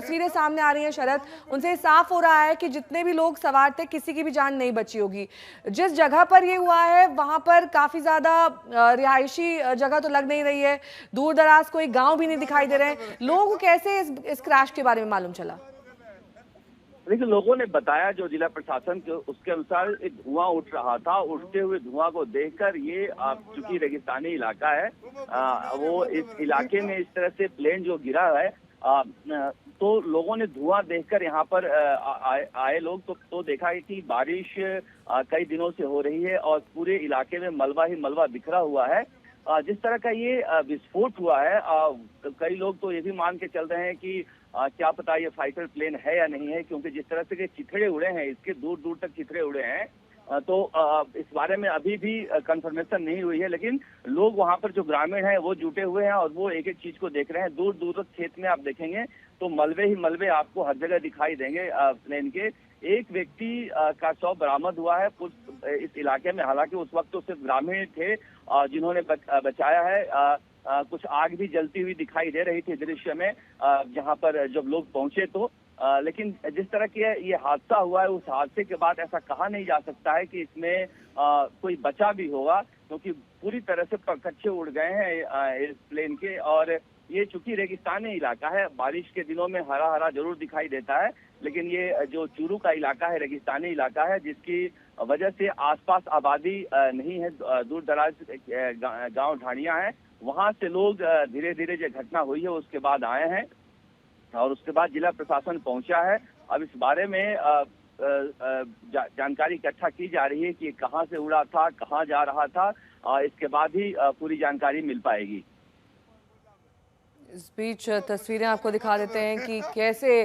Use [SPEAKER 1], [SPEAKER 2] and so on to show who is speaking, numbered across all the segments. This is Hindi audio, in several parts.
[SPEAKER 1] तस्वीरें सामने आ रही हैं शरद, उनसे साफ हो रहा है कि जितने भी लोग सवार थे किसी की भी जान नहीं बची होगी। जिस जगह पर ये हुआ है वहां पर काफी ज्यादा रिहायशी जगह तो लग नहीं रही है, दूर दराज कोई गांव भी नहीं दिखाई दे रहे हैं। लोगों को कैसे इस क्रैश के बारे में मालूम चला?
[SPEAKER 2] देखिए, लोगों ने बताया जो जिला प्रशासन के उसके अनुसार एक धुआं उठ रहा था। उठते हुए धुआं को देखकर ये चूंकि रेगिस्तानी इलाका है, वो इस इलाके में इस तरह से प्लेन जो गिरा है, तो लोगों ने धुआं देखकर यहाँ पर आए लोग तो देखा है कि बारिश कई दिनों से हो रही है और पूरे इलाके में मलबा ही मलबा बिखरा हुआ है। जिस तरह का ये विस्फोट हुआ है, कई लोग तो ये भी मान के चल रहे हैं कि क्या पता ये फाइटर प्लेन है या नहीं है, क्योंकि जिस तरह से के चिथड़े उड़े हैं, इसके दूर दूर तक चिथड़े उड़े हैं। तो इस बारे में अभी भी कंफर्मेशन नहीं हुई है, लेकिन लोग वहां पर जो ग्रामीण हैं वो जुटे हुए हैं और वो एक एक चीज को देख रहे हैं। दूर दूर तक खेत में आप देखेंगे तो मलबे ही मलबे आपको हर जगह दिखाई देंगे प्लेन के। एक व्यक्ति का शव बरामद हुआ है इस इलाके में, हालांकि उस वक्त तो सिर्फ ग्रामीण थे जिन्होंने बचाया है। कुछ आग भी जलती हुई दिखाई दे रही थी दृश्य में जहां पर जब लोग पहुंचे तो। लेकिन जिस तरह की ये हादसा हुआ है, उस हादसे के बाद ऐसा कहा नहीं जा सकता है कि इसमें कोई बचा भी होगा, क्योंकि पूरी तरह से परखच्चे उड़ गए हैं इस प्लेन के। और ये चूंकि रेगिस्तानी इलाका है, बारिश के दिनों में हरा हरा जरूर दिखाई देता है, लेकिन ये जो चूरू का इलाका है रेगिस्तानी इलाका है, जिसकी वजह से आसपास आबादी नहीं है, दूर दराज गांव ढाणियां हैं, वहां से लोग धीरे धीरे जो घटना हुई है उसके बाद आए हैं और उसके बाद जिला प्रशासन पहुंचा है। अब इस बारे में जानकारी इकट्ठा की जा रही है कि कहां से उड़ा था, कहां जा रहा था, इसके बाद ही पूरी जानकारी मिल पाएगी।
[SPEAKER 1] इस बीच तस्वीरें आपको दिखा देते हैं कि कैसे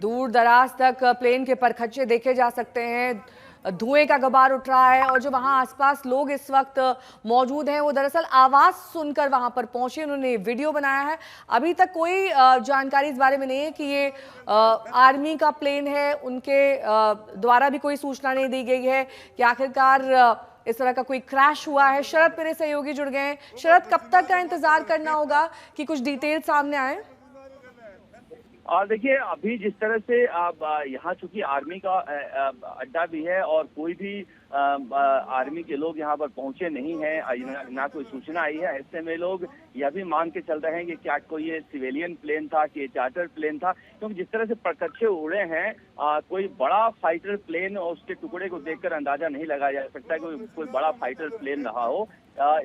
[SPEAKER 1] दूर दराज तक प्लेन के परखच्चे देखे जा सकते हैं, धुएं का गुबार उठ रहा है और जो वहां आसपास लोग इस वक्त मौजूद हैं वो दरअसल आवाज सुनकर वहां पर पहुंचे, उन्होंने वीडियो बनाया है। अभी तक कोई जानकारी इस बारे में नहीं है कि ये आर्मी का प्लेन है, उनके द्वारा भी कोई सूचना नहीं दी गई है कि आखिरकार इस तरह का कोई क्रैश हुआ है। शरद मेरे सहयोगी जुड़ गए हैं। शरद, कब तक का इंतजार करना होगा कि कुछ डिटेल सामने आए?
[SPEAKER 2] और देखिए, अभी जिस तरह से आप यहाँ चूंकि आर्मी का अड्डा भी है और कोई भी आर्मी के लोग यहाँ पर पहुंचे नहीं हैं, ना कोई सूचना आई है, ऐसे में लोग यह भी मान के चल रहे हैं कि क्या कोई ये सिविलियन प्लेन था कि चार्टर प्लेन था, क्योंकि जिस तरह से परखच्चे उड़े हैं, कोई बड़ा फाइटर प्लेन और उसके टुकड़े को देखकर अंदाजा नहीं लगाया जा सकता कि कोई बड़ा फाइटर प्लेन रहा हो।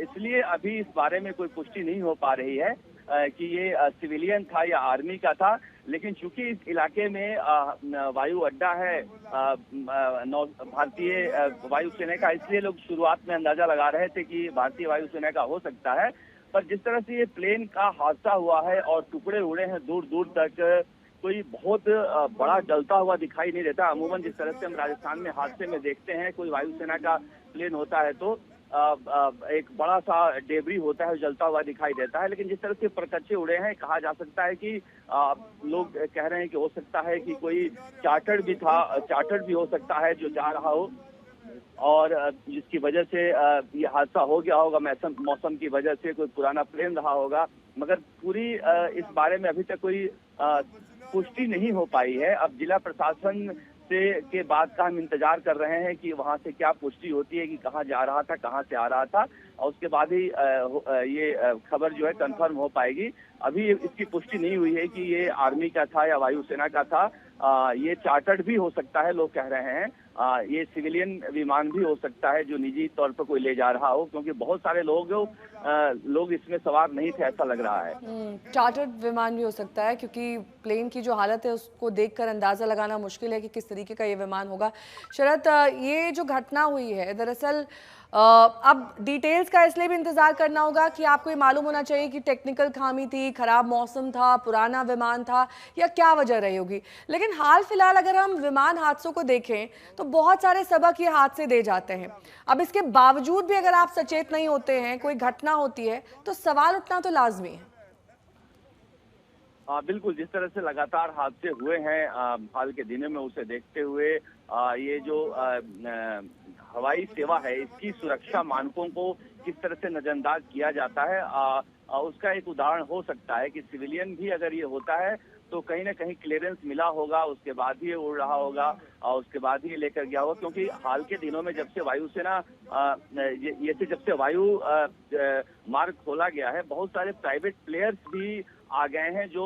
[SPEAKER 2] इसलिए अभी इस बारे में कोई पुष्टि नहीं हो पा रही है कि ये सिविलियन था या आर्मी का था। लेकिन चूंकि इस इलाके में वायु अड्डा है भारतीय वायुसेना का, इसलिए लोग शुरुआत में अंदाजा लगा रहे थे कि भारतीय वायुसेना का हो सकता है। पर जिस तरह से ये प्लेन का हादसा हुआ है और टुकड़े उड़े हैं दूर दूर तक, कोई बहुत बड़ा जलता हुआ दिखाई नहीं देता। अमूमन जिस तरह से हम राजस्थान में हादसे में देखते हैं, कोई वायुसेना का प्लेन होता है तो एक बड़ा सा डेबरी होता है, जलता हुआ दिखाई देता है। लेकिन जिस तरह से परखच्चे उड़े हैं, कहा जा सकता है कि लोग कह रहे हैं कि हो सकता है कि कोई चार्टर्ड भी था, चार्टर्ड भी हो सकता है जो जा रहा हो और जिसकी वजह से ये हादसा हो गया होगा। मौसम की वजह से कोई पुराना प्लेन रहा होगा, मगर पूरी इस बारे में अभी तक कोई पुष्टि नहीं हो पाई है। अब जिला प्रशासन के बाद का हम इंतजार कर रहे हैं कि वहां से क्या पुष्टि होती है कि कहां जा रहा था, कहां से आ रहा था, और उसके बाद ही ये खबर जो है कंफर्म हो पाएगी। अभी इसकी पुष्टि नहीं हुई है कि ये आर्मी का था या वायुसेना का था। ये चार्टर्ड भी हो सकता है, लोग कह रहे हैं। ये सिविलियन विमान भी हो सकता है जो निजी तौर पर कोई ले जा रहा हो, क्योंकि बहुत सारे लोग इसमें सवार नहीं थे, ऐसा लग रहा है।
[SPEAKER 1] चार्टर्ड विमान भी हो सकता है, क्योंकि प्लेन की जो हालत है उसको देखकर अंदाजा लगाना मुश्किल है कि किस तरीके का ये विमान होगा। शरद, ये जो घटना हुई है दरअसल अब डिटेल्स का इसलिए भी इंतजार करना होगा कि आपको ये मालूम होना चाहिए कि टेक्निकल खामी थी, खराब मौसम था, पुराना विमान था, या क्या वजह रही होगी। लेकिन हाल फिलहाल अगर हम विमान हादसों को देखें तो बहुत सारे सबक ये हादसे दे जाते हैं। अब इसके बावजूद भी अगर आप सचेत नहीं होते हैं, कोई घटना होती है तो सवाल उठना तो लाजमी है।
[SPEAKER 2] बिल्कुल, जिस तरह से लगातार हादसे हुए हैं हाल के दिनों में, उसे देखते हुए ये जो हवाई सेवा है, इसकी सुरक्षा मानकों को किस तरह से नजरअंदाज किया जाता है, उसका एक उदाहरण हो सकता है कि सिविलियन भी अगर ये होता है तो कहीं ना कहीं क्लियरेंस मिला होगा, उसके बाद ही ये उड़ रहा होगा और उसके बाद ही लेकर गया होगा। क्योंकि हाल के दिनों में जब से वायुसेना जब से वायु मार्ग खोला गया है, बहुत सारे प्राइवेट प्लेयर्स भी आ गए हैं जो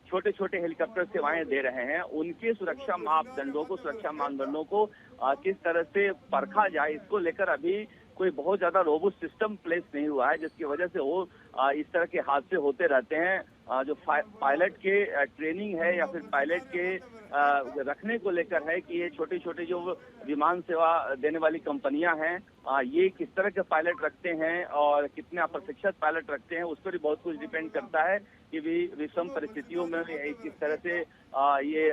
[SPEAKER 2] छोटे छोटे हेलीकॉप्टर सेवाएं दे रहे हैं। उनके सुरक्षा मापदंडों को, सुरक्षा मानदंडों को किस तरह से परखा जाए, इसको लेकर अभी कोई बहुत ज्यादा रोबस्ट सिस्टम प्लेस नहीं हुआ है, जिसकी वजह से वो इस तरह के हादसे होते रहते हैं। जो पायलट के ट्रेनिंग है या फिर पायलट के रखने को लेकर है कि ये छोटे छोटे जो विमान सेवा देने वाली कंपनियां हैं, ये किस तरह के पायलट रखते हैं और कितने प्रशिक्षित पायलट रखते हैं, उस पर भी बहुत कुछ डिपेंड करता है कि भी विषम परिस्थितियों में किस तरह से ये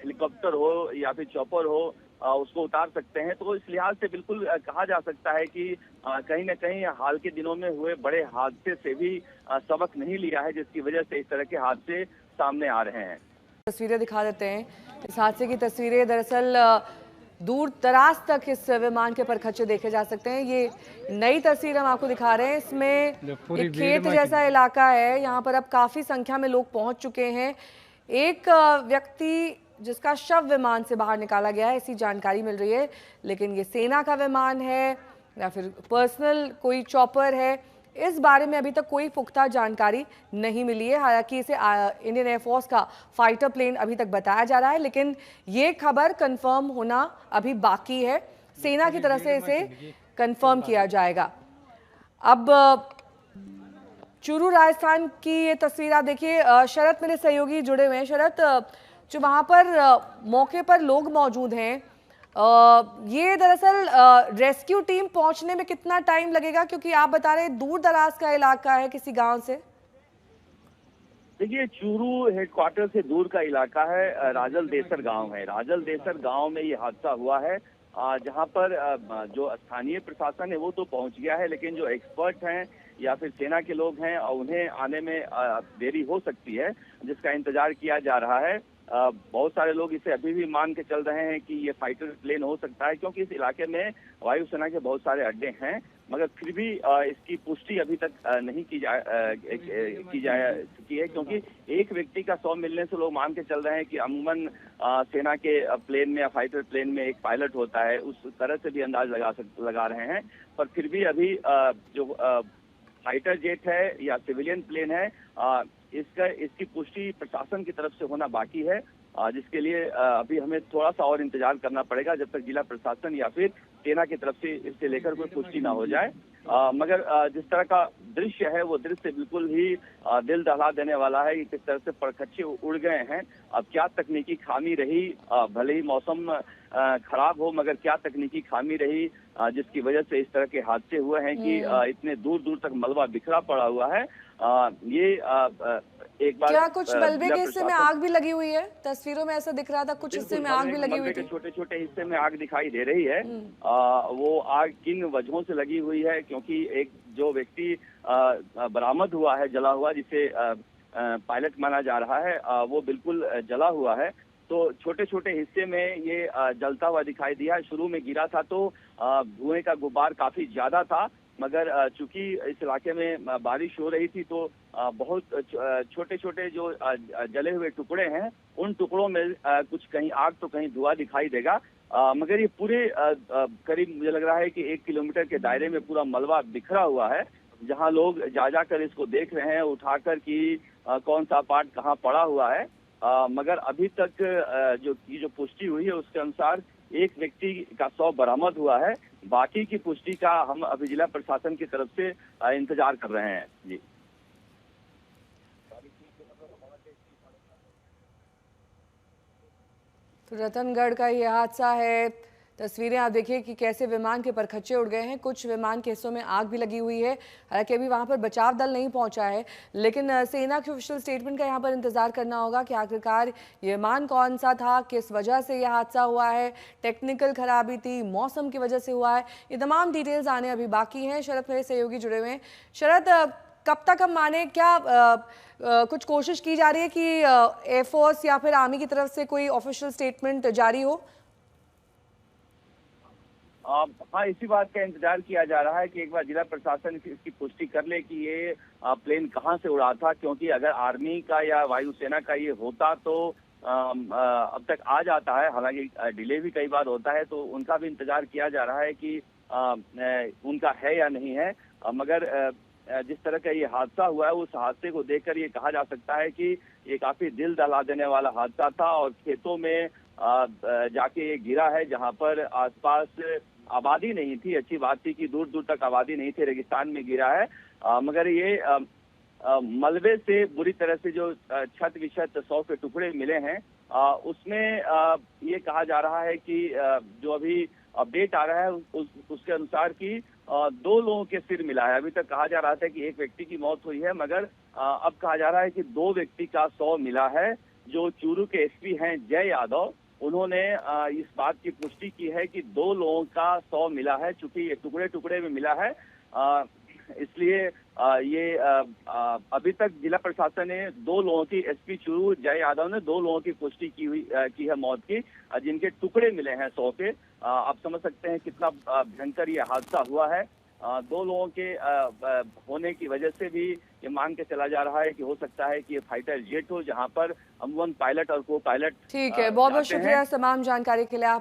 [SPEAKER 2] हेलीकॉप्टर हो या फिर चॉपर हो उसको उतार सकते हैं। तो इस लिहाज से बिल्कुल कहा जा सकता है कि कहीं न कहीं हाल के दिनों में हुए बड़े हादसे से भी सबक नहीं लिया है, जिसकी वजह से इस तरह के हादसे सामने आ रहे हैं।
[SPEAKER 1] तस्वीरें दिखा देते हैं। इस हादसे की तस्वीरें दरअसल दूर दराज तक इस विमान के परखच्चे देखे जा सकते हैं। ये नई तस्वीर हम आपको दिखा रहे हैं। इसमें एक खेत जैसा इलाका है, यहाँ पर अब काफी संख्या में लोग पहुंच चुके हैं। एक व्यक्ति जिसका शव विमान से बाहर निकाला गया है, ऐसी जानकारी मिल रही है, लेकिन ये सेना का विमान है या फिर पर्सनल कोई चॉपर है, इस बारे में अभी तक कोई पुख्ता जानकारी नहीं मिली है। हालांकि इसे इंडियन एयरफोर्स का फाइटर प्लेन अभी तक बताया जा रहा है, लेकिन ये खबर कंफर्म होना अभी बाकी है। सेना की तरफ से इसे कंफर्म किया जाएगा। अब चूरू राजस्थान की ये तस्वीर आप देखिए। शरद मेरे सहयोगी जुड़े हुए हैं। शरद, जो वहां पर मौके पर लोग मौजूद हैं, ये दरअसल रेस्क्यू टीम पहुंचने में कितना टाइम लगेगा, क्योंकि आप बता रहे हैं दूर दराज का इलाका है किसी गांव से?
[SPEAKER 2] देखिए, चूरू हेडक्वार्टर से दूर का इलाका है, राजल देसर गांव है। राजल देसर गांव में ये हादसा हुआ है, जहां पर जो स्थानीय प्रशासन है वो तो पहुंच गया है, लेकिन जो एक्सपर्ट हैं या फिर सेना के लोग हैं उन्हें आने में देरी हो सकती है, जिसका इंतजार किया जा रहा है। बहुत सारे लोग इसे अभी भी मान के चल रहे हैं कि ये फाइटर प्लेन हो सकता है, क्योंकि इस इलाके में वायुसेना के बहुत सारे अड्डे हैं, मगर फिर भी इसकी पुष्टि अभी तक नहीं की जा चुकी है, क्योंकि एक व्यक्ति का 100 मिलने से लोग मान के चल रहे हैं कि अमूमन सेना के प्लेन में या फाइटर प्लेन में एक पायलट होता है, उस तरह से भी अंदाज लगा रहे हैं। पर फिर भी अभी जो फाइटर जेट है या सिविलियन प्लेन है, इसकी पुष्टि प्रशासन की तरफ से होना बाकी है, जिसके लिए अभी हमें थोड़ा सा और इंतजार करना पड़ेगा, जब तक जिला प्रशासन या फिर सेना की तरफ से इससे लेकर कोई पुष्टि ना हो जाए। मगर जिस तरह का दृश्य है वो दृश्य बिल्कुल ही दिल दहला देने वाला है कि किस तरह से परखच्चे उड़ गए हैं। अब क्या तकनीकी खामी रही, भले ही मौसम खराब हो, मगर क्या तकनीकी खामी रही जिसकी वजह से इस तरह के हादसे हुए हैं कि इतने दूर दूर तक मलबा बिखरा पड़ा हुआ है। ये एक बार
[SPEAKER 1] क्या कुछ मलबे के हिस्से में आग भी लगी हुई है? तस्वीरों में ऐसा दिख रहा था, कुछ हिस्से में आग भी लगी हुई थी।
[SPEAKER 2] छोटे छोटे हिस्से में आग दिखाई दे रही है। वो आग किन वजहों से लगी हुई है, क्योंकि एक जो व्यक्ति बरामद हुआ है जला हुआ, जिसे पायलट माना जा रहा है, वो बिल्कुल जला हुआ है। तो छोटे छोटे हिस्से में ये जलता हुआ दिखाई दिया। शुरू में गिरा था तो धुएं का गुबार काफी ज्यादा था, मगर चूंकि इस इलाके में बारिश हो रही थी तो बहुत छोटे छोटे जो जले हुए टुकड़े हैं, उन टुकड़ों में कुछ कहीं आग तो कहीं धुआं दिखाई देगा। मगर ये पूरे करीब मुझे लग रहा है कि 1 किलोमीटर के दायरे में पूरा मलबा बिखरा हुआ है, जहां लोग जा कर इसको देख रहे हैं उठाकर कि कौन सा पार्ट कहाँ पड़ा हुआ है। मगर अभी तक जो पुष्टि हुई है उसके अनुसार एक व्यक्ति का शव बरामद हुआ है। बाकी की पुष्टि का हम अभी जिला प्रशासन की तरफ से इंतजार कर रहे हैं। जी,
[SPEAKER 1] तो रतनगढ़ का ये हादसा है। तस्वीरें आप देखिए कि कैसे विमान के परखच्चे उड़ गए हैं। कुछ विमान के हिस्सों में आग भी लगी हुई है। हालांकि अभी वहां पर बचाव दल नहीं पहुंचा है, लेकिन सेना के ऑफिशियल स्टेटमेंट का यहां पर इंतजार करना होगा कि आखिरकार ये विमान कौन सा था, किस वजह से यह हादसा हुआ है, टेक्निकल खराबी थी, मौसम की वजह से हुआ है, ये तमाम डिटेल्स आने अभी बाकी हैं। शरद मेरे सहयोगी जुड़े हुए हैं। शरद, कब तक हम माने, क्या कुछ कोशिश की जा रही है कि एयरफोर्स या फिर आर्मी की तरफ से कोई ऑफिशियल स्टेटमेंट जारी हो?
[SPEAKER 2] हाँ, इसी बात का इंतजार किया जा रहा है कि एक बार जिला प्रशासन इसकी पुष्टि कर ले कि ये प्लेन कहाँ से उड़ा था, क्योंकि अगर आर्मी का या वायुसेना का ये होता तो अब तक आ जाता है। हालांकि डिले भी कई बार होता है, तो उनका भी इंतजार किया जा रहा है कि उनका है या नहीं है। मगर जिस तरह का ये हादसा हुआ है, उस हादसे को देखकर ये कहा जा सकता है कि ये काफी दिल दहला देने वाला हादसा था और खेतों में जाके ये गिरा है, जहां पर आसपास आबादी नहीं थी। अच्छी बात थी कि दूर दूर तक आबादी नहीं थी, रेगिस्तान में गिरा है। मगर ये मलबे से बुरी तरह से जो छत विछत 100 के टुकड़े मिले हैं, उसमें ये कहा जा रहा है कि जो अभी अपडेट आ रहा है उसके अनुसार कि 2 लोगों के सिर मिला है। अभी तक कहा जा रहा था कि एक व्यक्ति की मौत हुई है, मगर अब कहा जा रहा है कि 2 व्यक्ति का शव मिला है। जो चूरू के एसपी हैं जय यादव, उन्होंने इस बात की पुष्टि की है कि 2 लोगों का शव मिला है। चूंकि ये टुकड़े टुकड़े में मिला है, इसलिए ये अभी तक जिला प्रशासन ने 2 लोगों की, एसपी चूरू जय यादव ने 2 लोगों की पुष्टि की है मौत की, जिनके टुकड़े मिले हैं 100 के। आप समझ सकते हैं कितना भयंकर ये हादसा हुआ है। 2 लोगों के होने की वजह से भी ये मान के चला जा रहा है कि हो सकता है कि ये फाइटर जेट हो, जहां पर अमूमन पायलट और को पायलट
[SPEAKER 1] ठीक है, बहुत बहुत
[SPEAKER 2] जाते हैं।
[SPEAKER 1] शुक्रिया तमाम जानकारी के लिए।